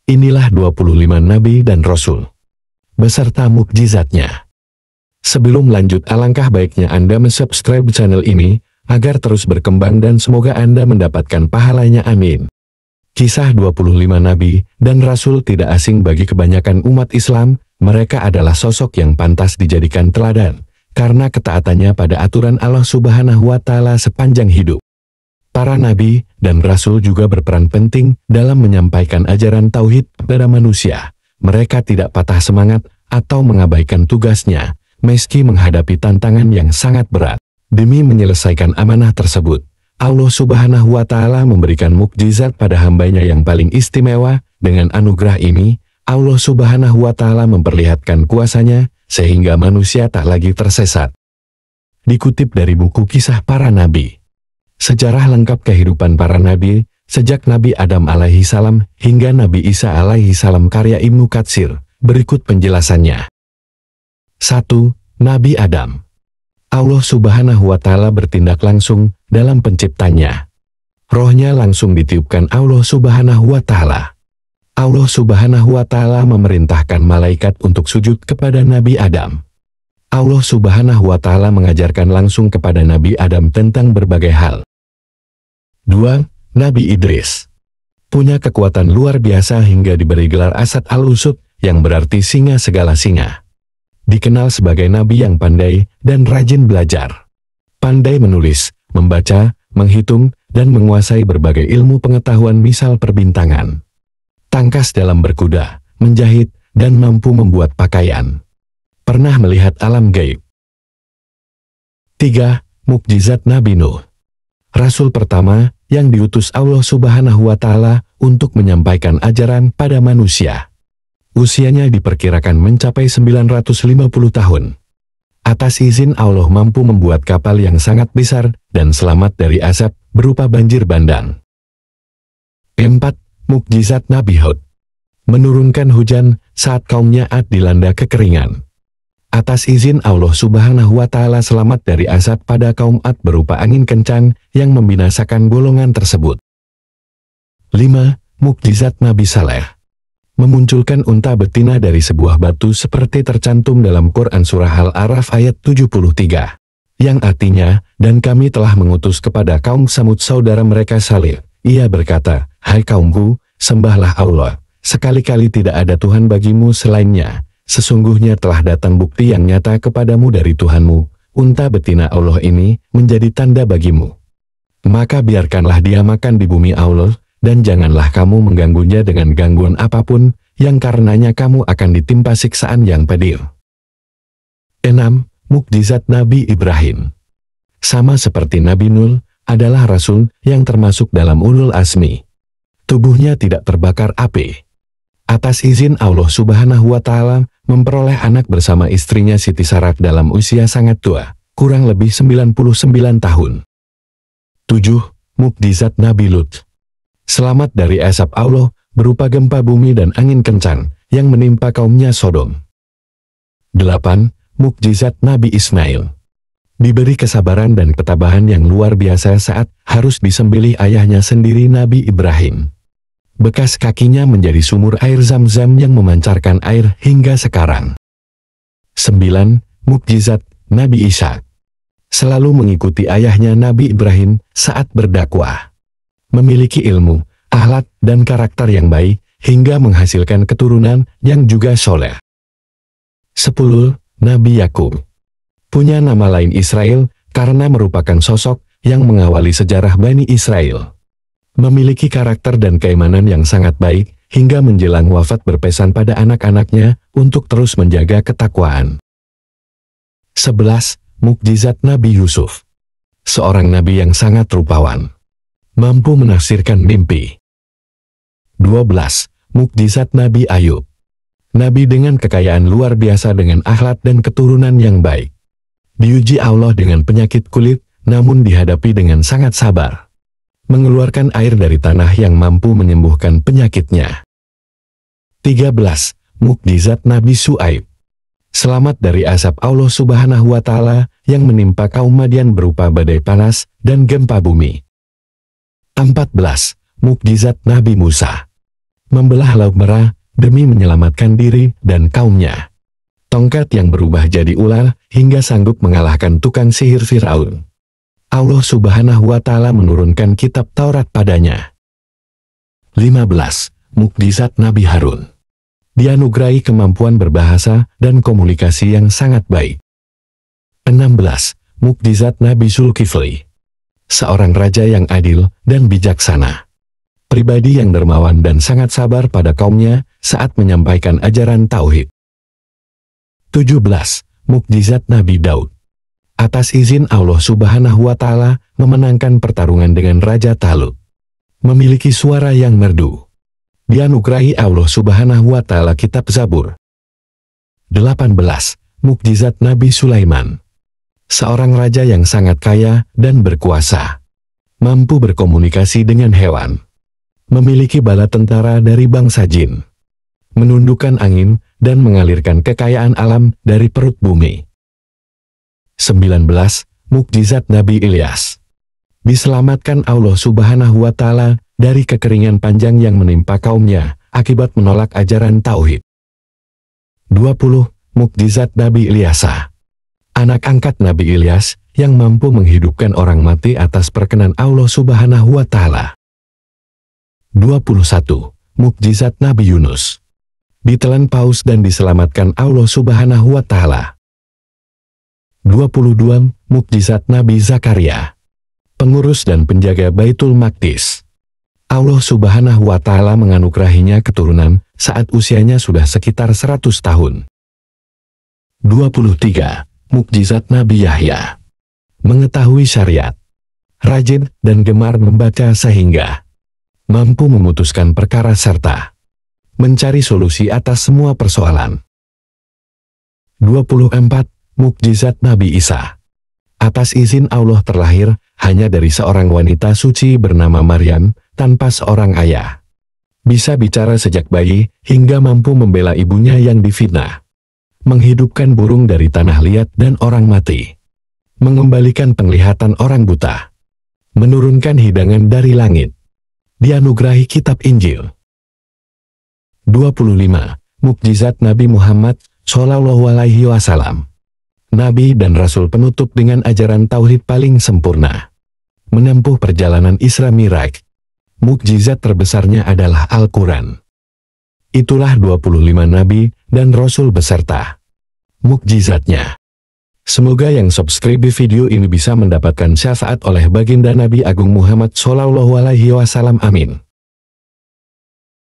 Inilah 25 nabi dan rasul beserta mukjizatnya. Sebelum lanjut, alangkah baiknya Anda subscribe channel ini agar terus berkembang dan semoga Anda mendapatkan pahalanya, amin. Kisah 25 nabi dan rasul tidak asing bagi kebanyakan umat Islam. Mereka adalah sosok yang pantas dijadikan teladan karena ketaatannya pada aturan Allah Subhanahu wa Ta'ala sepanjang hidup. Para nabi dan rasul juga berperan penting dalam menyampaikan ajaran tauhid kepada manusia. Mereka tidak patah semangat atau mengabaikan tugasnya meski menghadapi tantangan yang sangat berat. Demi menyelesaikan amanah tersebut, Allah Subhanahu wa Ta'ala memberikan mukjizat pada hambanya yang paling istimewa. Dengan anugerah ini, Allah Subhanahu wa Ta'ala memperlihatkan kuasanya sehingga manusia tak lagi tersesat. Dikutip dari buku Kisah Para Nabi, sejarah lengkap kehidupan para nabi sejak Nabi Adam alaihi salam hingga Nabi Isa alaihi salam, karya Ibnu Katsir. Berikut penjelasannya. 1. Nabi Adam. Allah Subhanahu wa Ta'ala bertindak langsung dalam penciptanya. Rohnya langsung ditiupkan Allah Subhanahu wa Ta'ala. Allah Subhanahu wa Ta'ala memerintahkan malaikat untuk sujud kepada Nabi Adam. Allah Subhanahu wa Ta'ala mengajarkan langsung kepada Nabi Adam tentang berbagai hal. 2. Nabi Idris. Punya kekuatan luar biasa hingga diberi gelar Asad al-Usud yang berarti singa segala singa. Dikenal sebagai nabi yang pandai dan rajin belajar. Pandai menulis, membaca, menghitung, dan menguasai berbagai ilmu pengetahuan misal perbintangan. Tangkas dalam berkuda, menjahit, dan mampu membuat pakaian. Pernah melihat alam gaib. 3. Mukjizat Nabi Nuh. Rasul pertama yang diutus Allah Subhanahu wa Ta'ala untuk menyampaikan ajaran pada manusia. Usianya diperkirakan mencapai 950 tahun. Atas izin Allah mampu membuat kapal yang sangat besar dan selamat dari azab berupa banjir bandang. 4. Mukjizat Nabi Hud. Menurunkan hujan saat kaumnya Ad dilanda kekeringan. Atas izin Allah Subhanahu wa Ta'ala selamat dari azab pada kaum Ad berupa angin kencang yang membinasakan golongan tersebut. 5. Mukjizat Nabi Saleh. Memunculkan unta betina dari sebuah batu seperti tercantum dalam Quran Surah Al-A'raf ayat 73. Yang artinya, dan kami telah mengutus kepada kaum Samud saudara mereka Saleh. Ia berkata, hai kaumku, sembahlah Allah, sekali-kali tidak ada Tuhan bagimu selainnya. Sesungguhnya telah datang bukti yang nyata kepadamu dari Tuhanmu. Unta betina Allah ini menjadi tanda bagimu. Maka biarkanlah dia makan di bumi Allah, dan janganlah kamu mengganggunya dengan gangguan apapun, yang karenanya kamu akan ditimpa siksaan yang pedih. 6. Mukjizat Nabi Ibrahim. Sama seperti Nabi Nuh, adalah rasul yang termasuk dalam ulul azmi. Tubuhnya tidak terbakar api. Atas izin Allah Subhanahu wa Ta'ala, memperoleh anak bersama istrinya Siti Sarah dalam usia sangat tua, kurang lebih 99 tahun. 7. Mukjizat Nabi Lut. Selamat dari azab Allah berupa gempa bumi dan angin kencang yang menimpa kaumnya Sodom. 8. Mukjizat Nabi Ismail. Diberi kesabaran dan ketabahan yang luar biasa saat harus disembelih ayahnya sendiri Nabi Ibrahim. Bekas kakinya menjadi sumur air Zam-Zam yang memancarkan air hingga sekarang. 9. Mukjizat Nabi Ishak. Selalu mengikuti ayahnya Nabi Ibrahim saat berdakwah. Memiliki ilmu, akhlak, dan karakter yang baik, hingga menghasilkan keturunan yang juga soleh. 10. Nabi Yakub. Punya nama lain Israel, karena merupakan sosok yang mengawali sejarah Bani Israel. Memiliki karakter dan keimanan yang sangat baik, hingga menjelang wafat berpesan pada anak-anaknya untuk terus menjaga ketakwaan. 11. Mukjizat Nabi Yusuf. Seorang nabi yang sangat rupawan. Mampu menafsirkan mimpi. 12. Mukjizat Nabi Ayub. Nabi dengan kekayaan luar biasa dengan akhlak dan keturunan yang baik. Diuji Allah dengan penyakit kulit, namun dihadapi dengan sangat sabar. Mengeluarkan air dari tanah yang mampu menyembuhkan penyakitnya. 13. Mukjizat Nabi Syuaib. Selamat dari azab Allah Subhanahu wa Ta'ala yang menimpa kaum Madian berupa badai panas dan gempa bumi. 14. Mukjizat Nabi Musa. membelah Laut Merah demi menyelamatkan diri dan kaumnya. Tongkat yang berubah jadi ular hingga sanggup mengalahkan tukang sihir Firaun. Allah Subhanahu wa Ta'ala menurunkan kitab Taurat padanya. 15. Mukjizat Nabi Harun. Dianugerahi kemampuan berbahasa dan komunikasi yang sangat baik. 16. Mukjizat Nabi Zulkifli. Seorang raja yang adil dan bijaksana. Pribadi yang dermawan dan sangat sabar pada kaumnya saat menyampaikan ajaran tauhid. 17. Mukjizat Nabi Daud. Atas izin Allah Subhanahu wa Ta'ala memenangkan pertarungan dengan Raja Talut. Memiliki suara yang merdu. Dianugerahi Allah Subhanahu wa Ta'ala kitab Zabur. 18. Mukjizat Nabi Sulaiman. Seorang raja yang sangat kaya dan berkuasa. Mampu berkomunikasi dengan hewan. Memiliki bala tentara dari bangsa jin. Menundukkan angin dan mengalirkan kekayaan alam dari perut bumi. 19. Mukjizat Nabi Ilyas. Diselamatkan Allah Subhanahu wa Ta'ala dari kekeringan panjang yang menimpa kaumnya akibat menolak ajaran tauhid. 20. Mukjizat Nabi Ilyasa. Anak angkat Nabi Ilyas yang mampu menghidupkan orang mati atas perkenan Allah Subhanahu wa Ta'ala. 21. Mukjizat Nabi Yunus. Ditelan paus dan diselamatkan Allah Subhanahu wa Ta'ala. 22. Mukjizat Nabi Zakaria. Pengurus dan penjaga Baitul Maqdis. Allah Subhanahu wa Ta'ala menganugerahinya keturunan saat usianya sudah sekitar 100 tahun. 23. Mukjizat Nabi Yahya. Mengetahui syariat. Rajin dan gemar membaca sehingga mampu memutuskan perkara serta mencari solusi atas semua persoalan. 24. Mukjizat Nabi Isa. Atas izin Allah terlahir hanya dari seorang wanita suci bernama Maryam tanpa seorang ayah. Bisa bicara sejak bayi hingga mampu membela ibunya yang difitnah. Menghidupkan burung dari tanah liat dan orang mati. Mengembalikan penglihatan orang buta. Menurunkan hidangan dari langit. Dianugerahi kitab Injil. 25. Mukjizat Nabi Muhammad Shallallahu Alaihi Wasallam. Nabi dan Rasul penutup dengan ajaran tauhid paling sempurna. Menempuh perjalanan Isra Miraj. Mukjizat terbesarnya adalah Al-Quran. Itulah 25 Nabi dan Rasul beserta mukjizatnya. Semoga yang subscribe di video ini bisa mendapatkan syafaat oleh baginda Nabi Agung Muhammad Shallallahu Alaihi Wasallam. Amin.